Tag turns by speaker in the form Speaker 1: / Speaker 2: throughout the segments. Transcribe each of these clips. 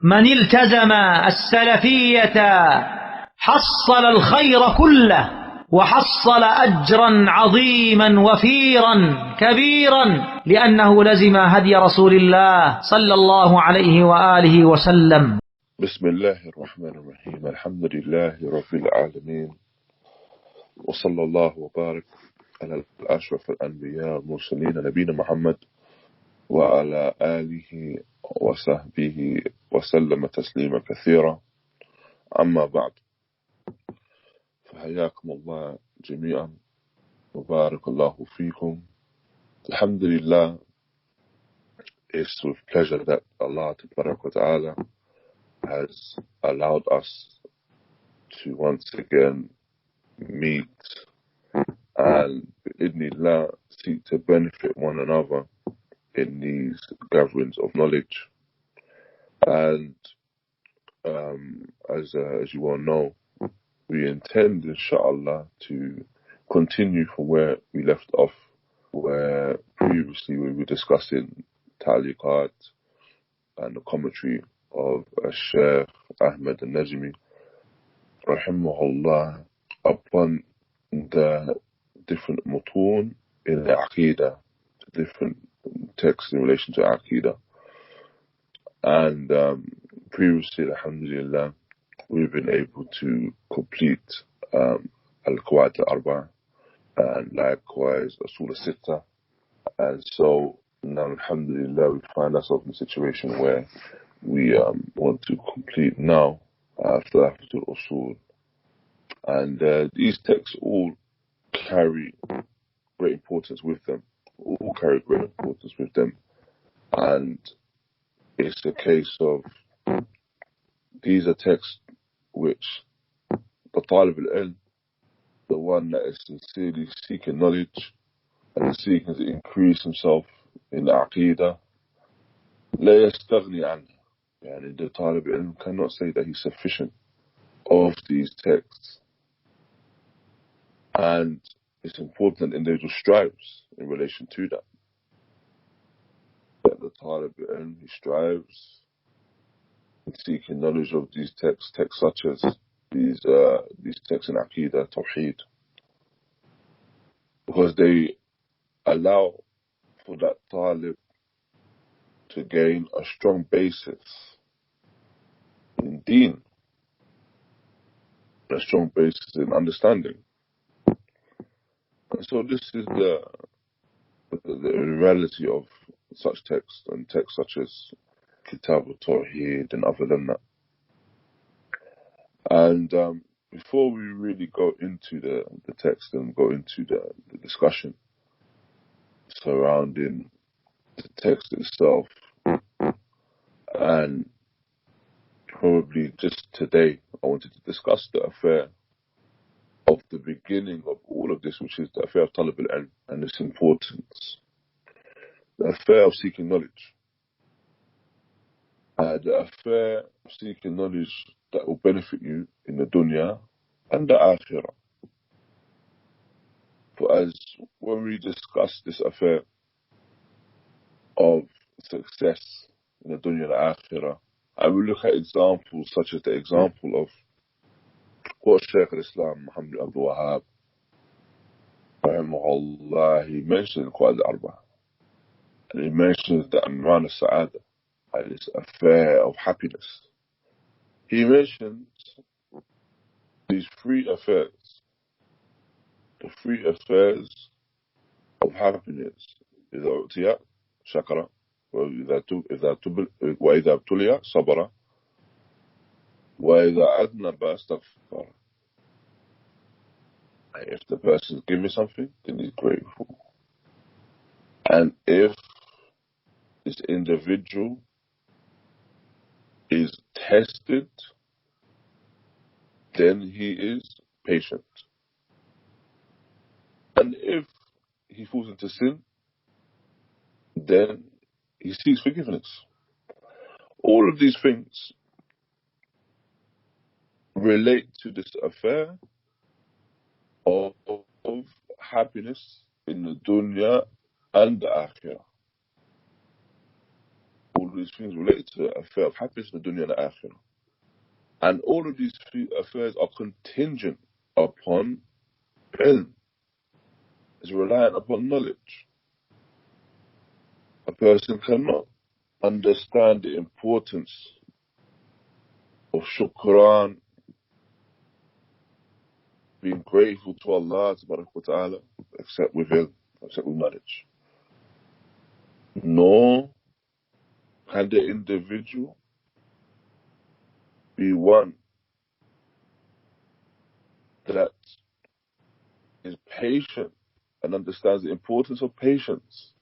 Speaker 1: من التزم السلفية حصل الخير كله وحصل أجرا عظيما وفيرا كبيرا لأنه لزم هدي رسول الله صلى الله عليه وآله وسلم.
Speaker 2: بسم الله الرحمن الرحيم. الحمد لله رب العالمين، وصلى الله وبارك على أشرف الأنبياء والمرسلين نبينا محمد وعلى آله وصحبه وسلم تسليما كثيرا. أما بعد، فحياكم الله جميعا وبارك الله فيكم. الحمد لله, it's with pleasure that Allah Ta'ala has allowed us to once again meet and bi'idhnillah seek to benefit one another in these gatherings of knowledge. And as you all know, we intend, In Shā Allāh, to continue from where we left off, where previously we were discussing ta'liqat and the commentary of Shaykh Aḥmad an-Najmī rahimahullah upon the different mutun in the Aqeedah, different texts in relation to Aqeedah. And previously, alhamdulillah, we've been able to complete al-Qawaid al-Arba' and likewise al-Uṣūl al-Sittah. And so now, alhamdulillah, we find ourselves in a situation where we want to complete now al-Thalāthah al-Uṣūl. And these texts all carry great importance with them. And it's a case of these are texts which the Talib al-Ilm, the one that is sincerely seeking knowledge and seeking to increase himself in the Aqeedah, لا يستغني عنها. يعني the Talib al-Ilm cannot say that he's sufficient of these texts. And it's important that the individual strives in relation to that. That the Talib al-Ilm, he strives in seeking knowledge of these texts such as these texts in Aqeedah, Tawheed, because they allow for that Talib to gain a strong basis in deen, a strong basis in understanding. And so this is the reality of such texts, and texts such as Kitab al-Tawheed and other than that. And before we really go into the text and go into the discussion surrounding the text itself, and probably just today I wanted to discuss the affair of the beginning of all of this, which is the affair of Talib al-Ilm and its importance, the affair of seeking knowledge, the affair of seeking knowledge that will benefit you in the dunya and the akhirah. For as when we discuss this affair of success in the dunya and the akhirah, and we look at examples such as the example of what Shaykh al-Islam Muhammad Abdul Wahhab rahimahullah, he mentioned in Qawaid al-Arba', and he mentions the Amran al-Sa'adah, and this affair of happiness. He mentions these three affairs, the three affairs of happiness: إذا أُعطي شكر, وإذا ابتلي صبر, وإذا أذنب استغفر. If the person gives me something, then he's grateful. And if this individual is tested, then he is patient. And if he falls into sin, then he seeks forgiveness. All of these things relate to this affair of happiness in the dunya and the akhirah. All these things relate to the affair of happiness in the dunya and the akhirah. And all of these affairs are contingent upon ilm. It's reliant upon knowledge. A person cannot understand the importance of shukran, being grateful to Allah Ta'ala, except with ilm, except with knowledge. Nor can the individual be one that is patient and understands the importance of patience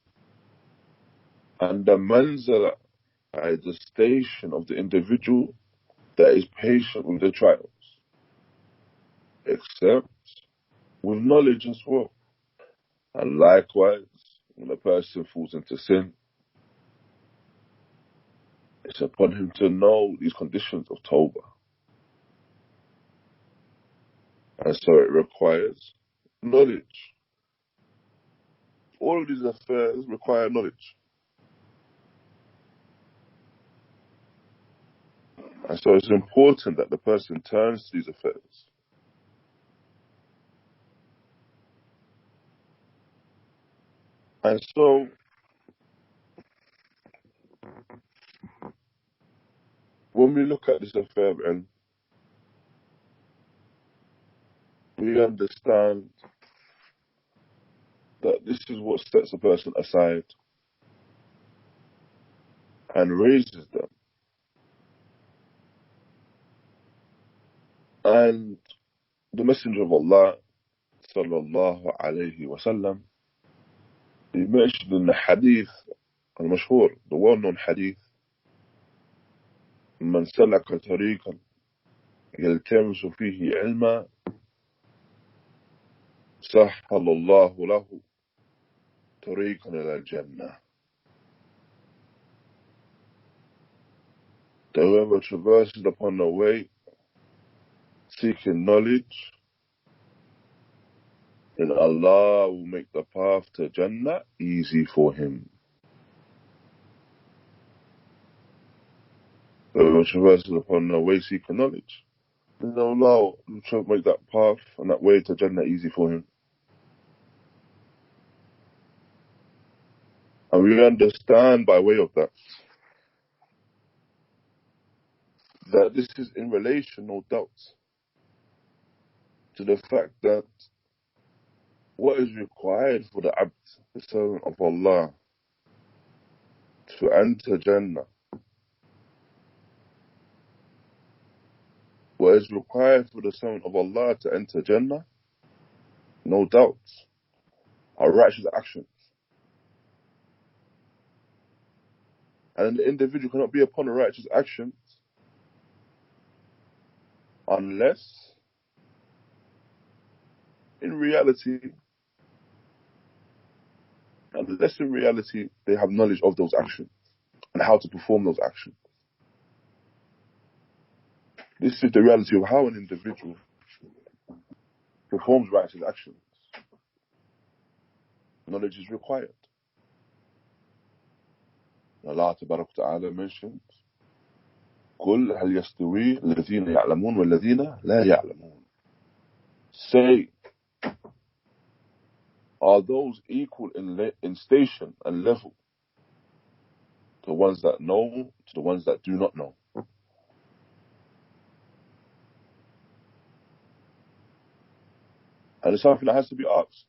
Speaker 2: and the manzala, the station of the individual that is patient with the trials, except with knowledge as well. And likewise, when a person falls into sin, it's upon him to know these conditions of tawbah. And so it requires knowledge. All of these affairs require knowledge. And so it's important that the person turns to these affairs. And so, when we look at this affair, and we understand that this is what sets a person aside and raises them. And the Messenger of Allah, sallallahu alayhi wa sallam, he mentioned in the hadith, al-mashhur, the well-known hadith, من سلك طريقا يلتمس فيه علما سهل الله له طريقا إلى الجنة. Whoever traverses upon the way seeking knowledge, then Allah will make the path to Jannah easy for him. Whoever traverses upon the way seeking knowledge, then Allah will make that path and that way to Jannah easy for him. And we understand by way of that this is in relation, no doubt, to the fact that what is required for the ʿabd, the servant of Allah, to enter Jannah, what is required for the servant of Allah to enter Jannah, no doubt, are righteous actions. And the individual cannot be upon a righteous action unless in reality they have knowledge of those actions and how to perform those actions. This is the reality of how an individual performs righteous actions. Knowledge is required. Allah Ta'ala mentions, قُلْ هَلْ يَسْتَوِي الَّذِينَ يَعْلَمُونَ وَالَّذِينَ لَا يَعْلَمُونَ. Say, are those equal in station and level to the ones that know to the ones that do not know? And it's something that has to be asked.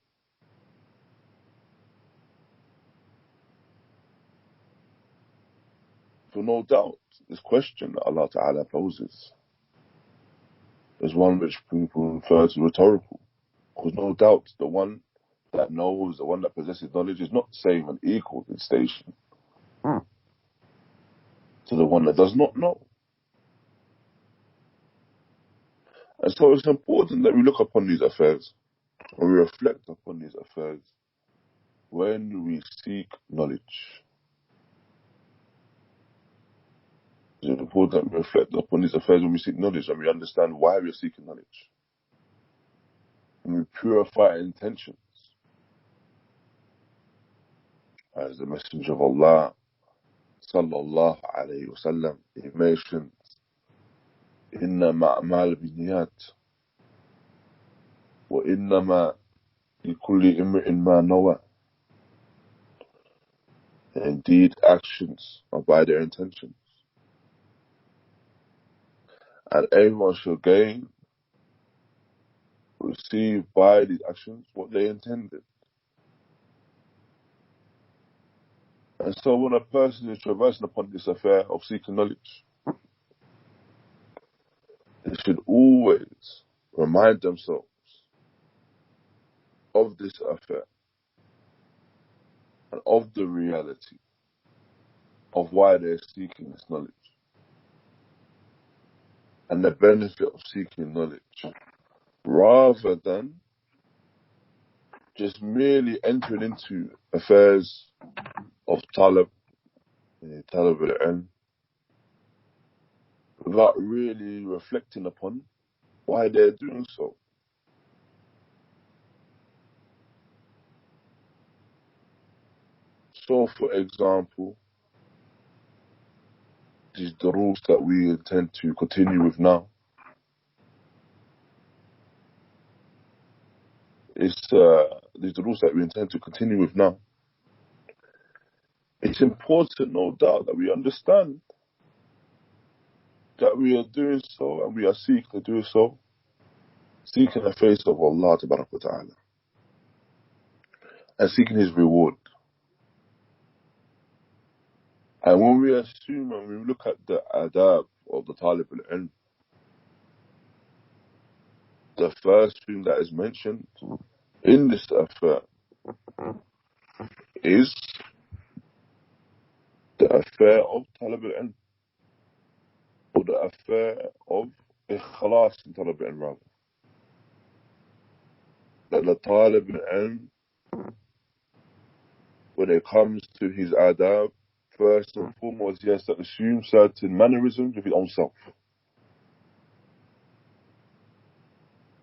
Speaker 2: For no doubt, this question that Allah Ta'ala poses is one which people refer to rhetorical. Because no doubt the one that knows, the one that possesses knowledge is not the same and equal in station to the one that does not know. And so it's important that we look upon these affairs, and we reflect upon these affairs when we seek knowledge. It's important that we reflect upon these affairs when we seek knowledge, and we understand why we are seeking knowledge. And we purify our intentions. As the Messenger of Allah sallallahu alayhi wa sallam, he mentioned, إِنَّمَا أَعْمَالُ بِالنِّيَّاتِ وَإِنَّمَا لِكُلِّ إِمْرِئٍ مَا نَوَى. Indeed, actions are by their intentions, and everyone shall gain, receive by these actions what they intended. And so when a person is traversing upon this affair of seeking knowledge, they should always remind themselves of this affair and of the reality of why they're seeking this knowledge and the benefit of seeking knowledge, rather than just merely entering into affairs of talab al-ilm, without really reflecting upon why they're doing so. So, for example, these duruus that we intend to continue with now, it's important, no doubt, that we understand that we are doing so and we are seeking to do so, seeking the face of Allah Ta'ala and seeking His reward. And when we assume and we look at the adab of the talib al-ilm, the first thing that is mentioned in this affair is the affair of talib al-ilm, or the affair of ikhlas in talib al-ilm, rather. That the talib al-ilm, when it comes to his adab, first and foremost, he has to assume certain mannerisms of his own self.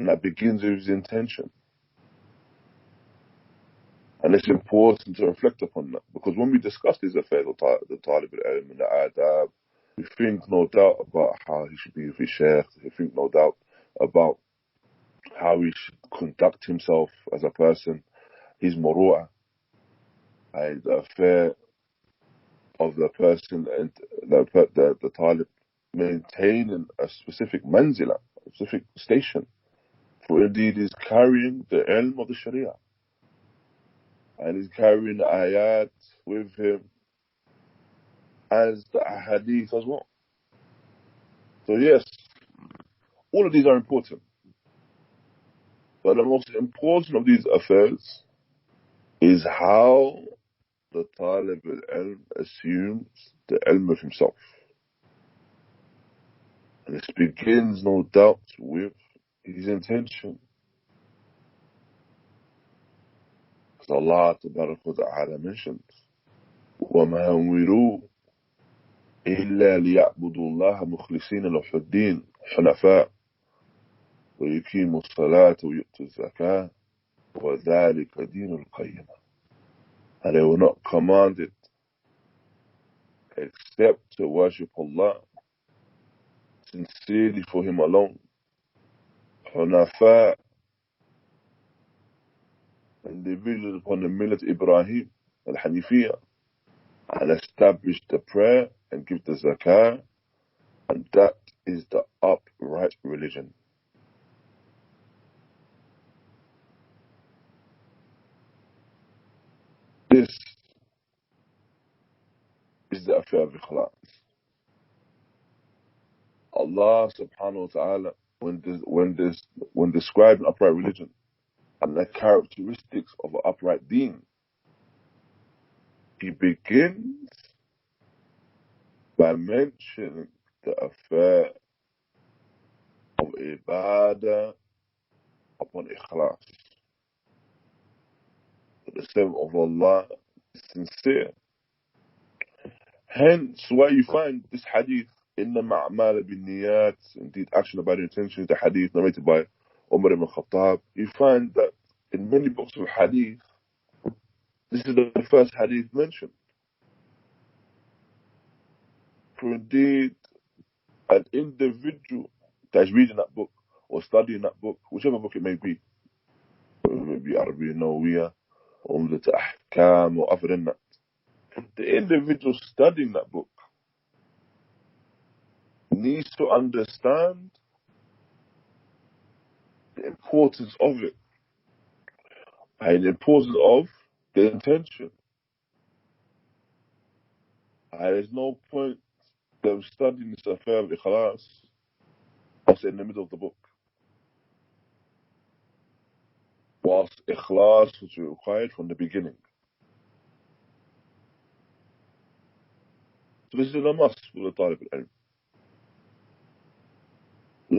Speaker 2: And that begins with his intention. And it's important to reflect upon that, because when we discuss these affairs of the talib al-ilm and the adab, we think no doubt about how he should be with his shaykh, we think no doubt about how he should conduct himself as a person, his muru'ah, and the affair of the person and the talib maintaining a specific manzila, a specific station, for indeed he's carrying the ilm of the sharia, and he's carrying the ayat with him as the ahadith as well. So yes, all of these are important, but the most important of these affairs is how the talib al-ilm assumes the ilm of himself. And this begins, no doubt, with his intention. Because Allah Ta'ala mentions, وَمَا أُمِرُوا إِلَّا لِيَعْبُدُوا اللَّهَ مُخْلِصِينَ لَهُ الدِّينَ حُنَفَاءَ وَيُقِيمُوا الصَّلَاةَ وَيُؤْتُوا الزَّكَاةَ وَذَلِكَ دِينُ الْقَيِّمَةِ. And they were not commanded except to worship Allah sincerely for Him alone. حُنَفَاءَ, and they build upon the millet Ibrahim, al-Hanifiyah, and establish the prayer and give the zakah, and that is the upright religion. This is the affair of ikhlas. Allah subhanahu wa ta'ala, when describing upright religion and the characteristics of an upright deen, He begins by mentioning the affair of ibadah upon ikhlas. The servant of Allah is sincere. Hence why you find this hadith, إِنَّمَا أَعْمَالُ بِالنِّيَّاتِ, indeed action about intention, the hadith narrated by Umar ibn Khattab. You find that in many books of hadith, this is the first hadith mentioned. For indeed, an individual that is reading that book or studying that book, whichever book it may be, whether it be Arabiya Nawawiyya, or al-Ḥakīm, or other than that, the individual studying that book needs to understand the importance of it and the importance of the intention. There's no point them studying this affair of ikhlas whilst in the middle of the book. Whilst ikhlas was required from the beginning. So this is a must for the talib al-ilm.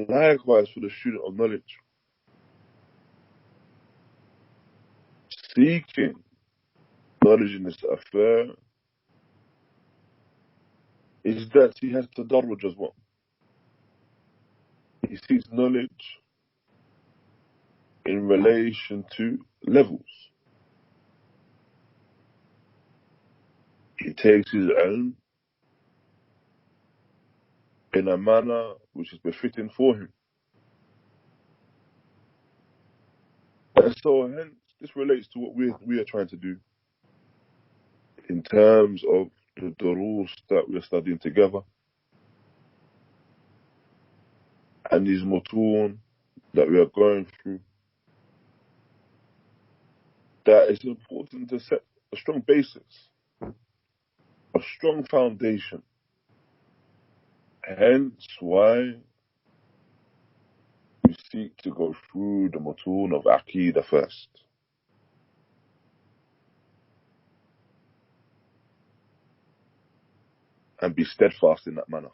Speaker 2: Likewise for the student of knowledge. Seeking knowledge in this affair is that he has tadarruj as well. He seeks knowledge in relation to levels. He takes his ilm in a manner which is befitting for him. And so hence, this relates to what we are trying to do in terms of the duruus that we are studying together and these mutun that we are going through. That it's important to set a strong basis, a strong foundation. Hence why we seek to go through the mutun of Aqeedah first. And be steadfast in that manner.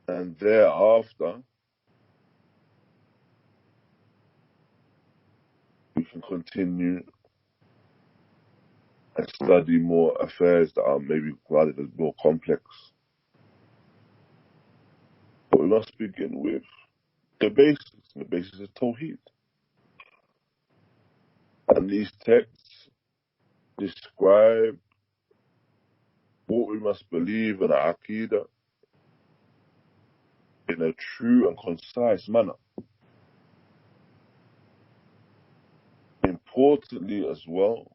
Speaker 2: And thereafter, we can continue and study more affairs that are maybe regarded as more complex. But we must begin with the basis. The basis is Tawheed. And these texts describe what we must believe in our Aqeedah in a true and concise manner. Importantly as well,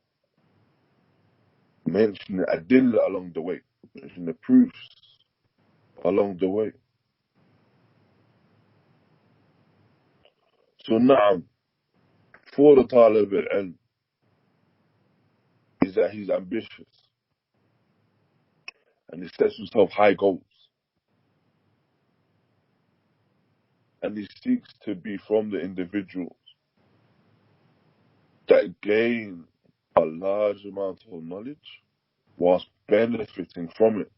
Speaker 2: mention the adillah along the way, mention the proofs along the way. So na'am, for the talib al-ilm, is that he's ambitious and he sets himself high goals. And he seeks to be from the individuals that gain a large amount of knowledge whilst benefiting from it.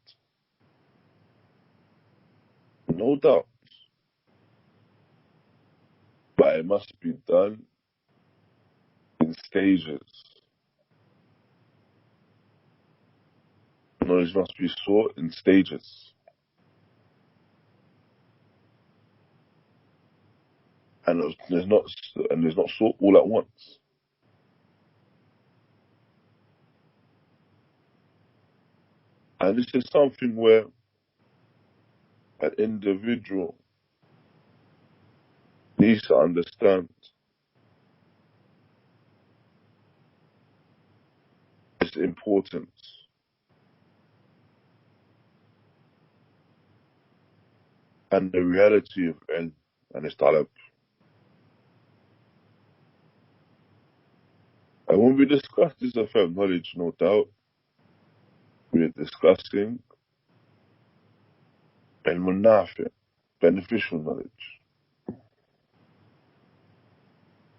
Speaker 2: No doubt. But it must be done in stages. Knowledge must be sought in stages. And there's not sought all at once. And this is something where an individual needs to understand its importance. And the reality of ilm and its talab. And when we discuss this affair of knowledge, no doubt, we are discussing ilm al-nafi', beneficial knowledge.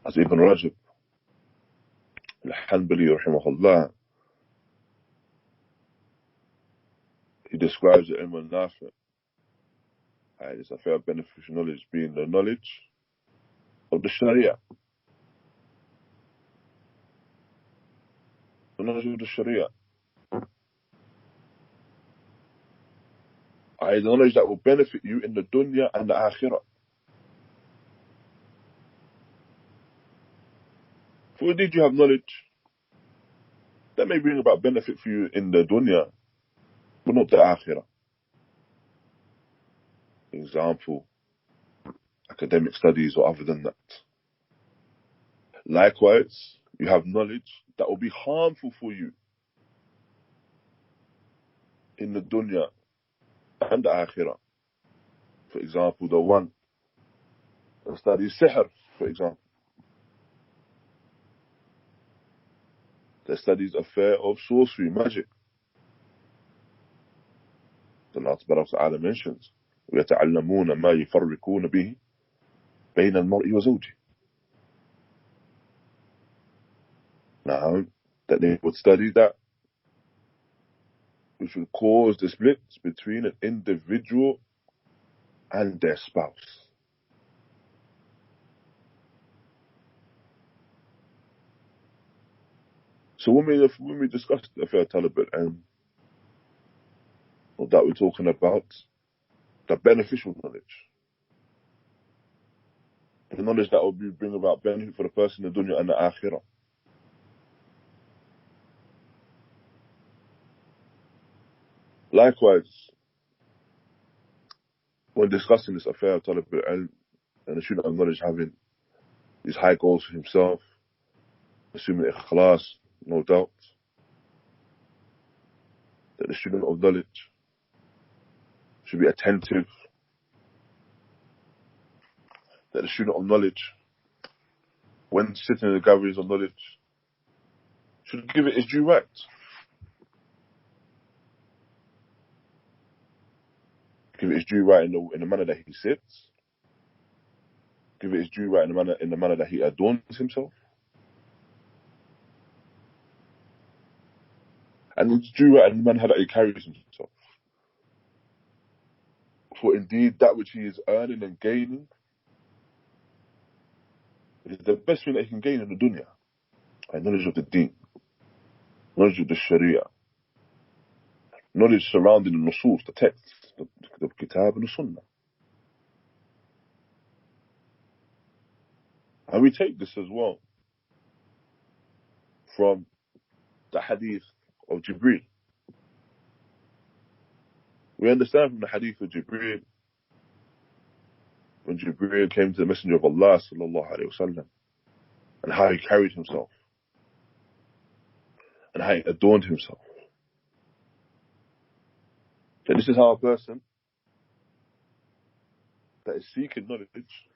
Speaker 2: As Ibn Rajab al-Hanbali rahimahullah, he describes the ilm al-nafi', this affair of beneficial knowledge being the knowledge of the Sharia. The knowledge of the Sharia. The knowledge that will benefit you in the dunya and the Akhirah. For indeed you have knowledge that may bring about benefit for you in the dunya, but not the akhirah. Example, academic studies or other than that. Likewise, you have knowledge that will be harmful for you in the dunya and the akhirah. For example, the one that studies sihr, for example, that studies affair of sorcery, magic. The Allah Ta'ala mentions, وَيَتَعَلَّمُونَ مَا يُفَرِّقُونَ بِهِ بَيْنَ الْمَرْءِ وَزَوْجِهِ. Now, that they would study that which will cause the splits between an individual and their spouse. So when we discuss the affair talib al-ilm, or that we're talking about the beneficial knowledge, the knowledge that will bring about benefit for the person in the dunya and the akhirah. Likewise, when discussing this affair of talib al-ilm and the student of knowledge having these high goals for himself, assuming ikhlas, no doubt, that the student of knowledge should be attentive, that the student of knowledge, when sitting in the gatherings of knowledge, should give it its due right. Give it its due right in the manner that he sits. Give it its due right in the manner that he adorns himself. And its due right in the manner that he carries himself. For indeed, that which he is earning and gaining is the best thing that he can gain in the dunya. And knowledge of the deen, knowledge of the sharia, knowledge surrounding the nusus, the texts, the kitab and the sunnah. And we take this as well from the hadith of Jibreel. We understand from the hadith of Jibreel, when Jibreel came to the Messenger of Allah sallallahu alayhi wa sallam, and how he carried himself, and how he adorned himself. So this is how a person that is seeking knowledge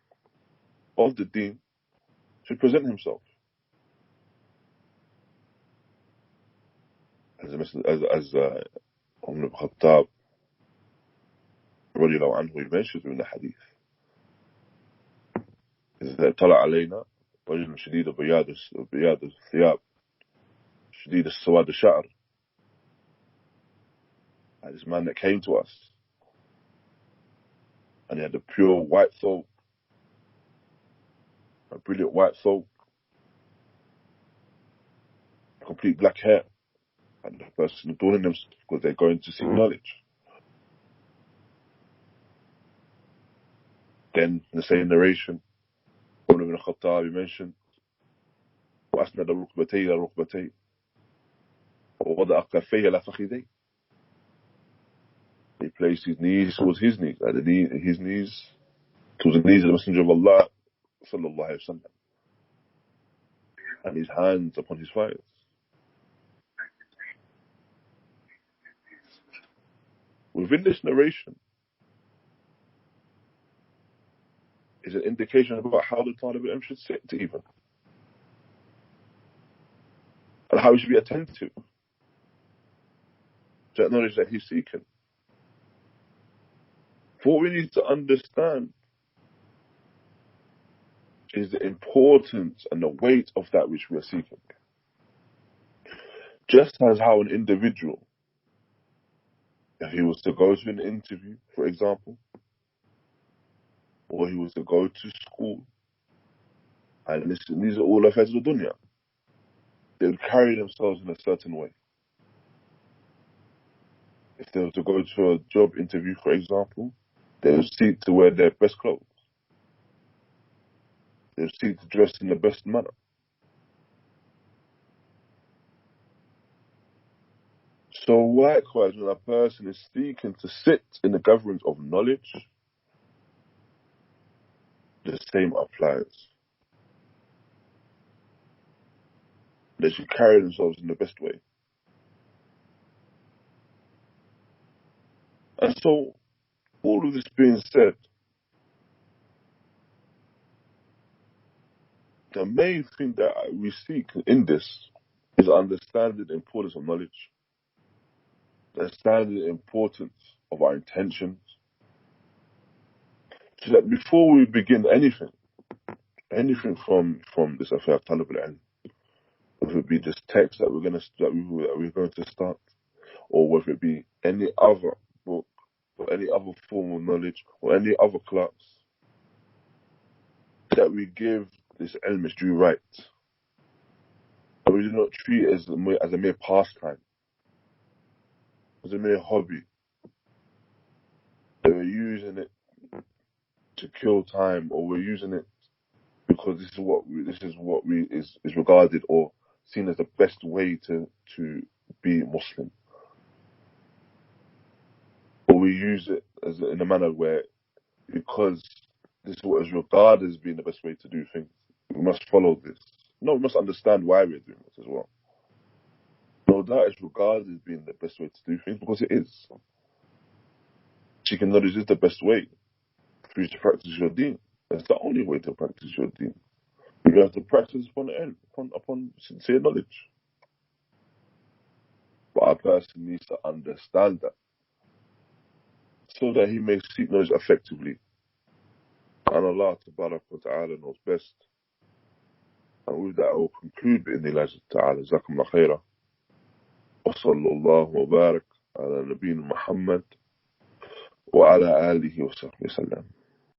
Speaker 2: of the deen should present himself. As Umar ibn Khattab radiallahu anhu, he mentions in the hadith, is that طلع علينا رجل شديد بياض الثياب شديد السواد الشعر. And this man that came to us, and he had a pure white thobe, a brilliant white thobe, complete black hair, and the person adorning themselves because they're going to seek knowledge. Then in the same narration, Umar ibn Khattab, he mentioned, وأسند ركبتيه إلى ركبتيه ووضع كفيه على فخذيه. He placed his knees towards his knees, his knees towards the knees of the Messenger of Allah sallallahu alayhi wa sallam, and his hands upon his thighs. Within this narration is an indication about how the Talib al-Ilm should sit even, and how he should be attentive to that knowledge that he's seeking. For what we need to understand is the importance and the weight of that which we are seeking. Just as how an individual, if he was to go to an interview, for example, or he was to go to school, and listen, these are all affairs of the dunya, they would carry themselves in a certain way. If they were to go to a job interview, for example, they would seek to wear their best clothes. They would seek to dress in the best manner. So likewise, when a person is seeking to sit in the governance of knowledge, the same applies. They should carry themselves in the best way. And so, all of this being said, the main thing that we seek in this is understanding the importance of knowledge, understanding the importance of our intentions, so that before we begin anything from this affair of talab al-ilm, whether it be this text that we're going to start, or whether it be any other book, or any other form of knowledge, or any other class, that we give this ilm its due right. And we do not treat it as a mere pastime, as a mere hobby. That we're using it to kill time, or we're using it because this is what is regarded or seen as the best way to be Muslim. Or we use it in a manner where, because this is what is regarded as being the best way to do things, we must follow this. No, we must understand why we're doing this as well. No, that is regarded as being the best way to do things because it is. Seeking knowledge is the best way for you to practice your deen. That's the only way to practice your deen. You have to practice upon sincere knowledge. But a person needs to understand that, so that he may seek knowledge effectively. And Allah Ta'ala knows best. And with that I will conclude بإذن الله تعالى. جزاكم الله خيرا. وصلى الله وبارك على نبينا محمد وعلى آله وصحبه وسلم.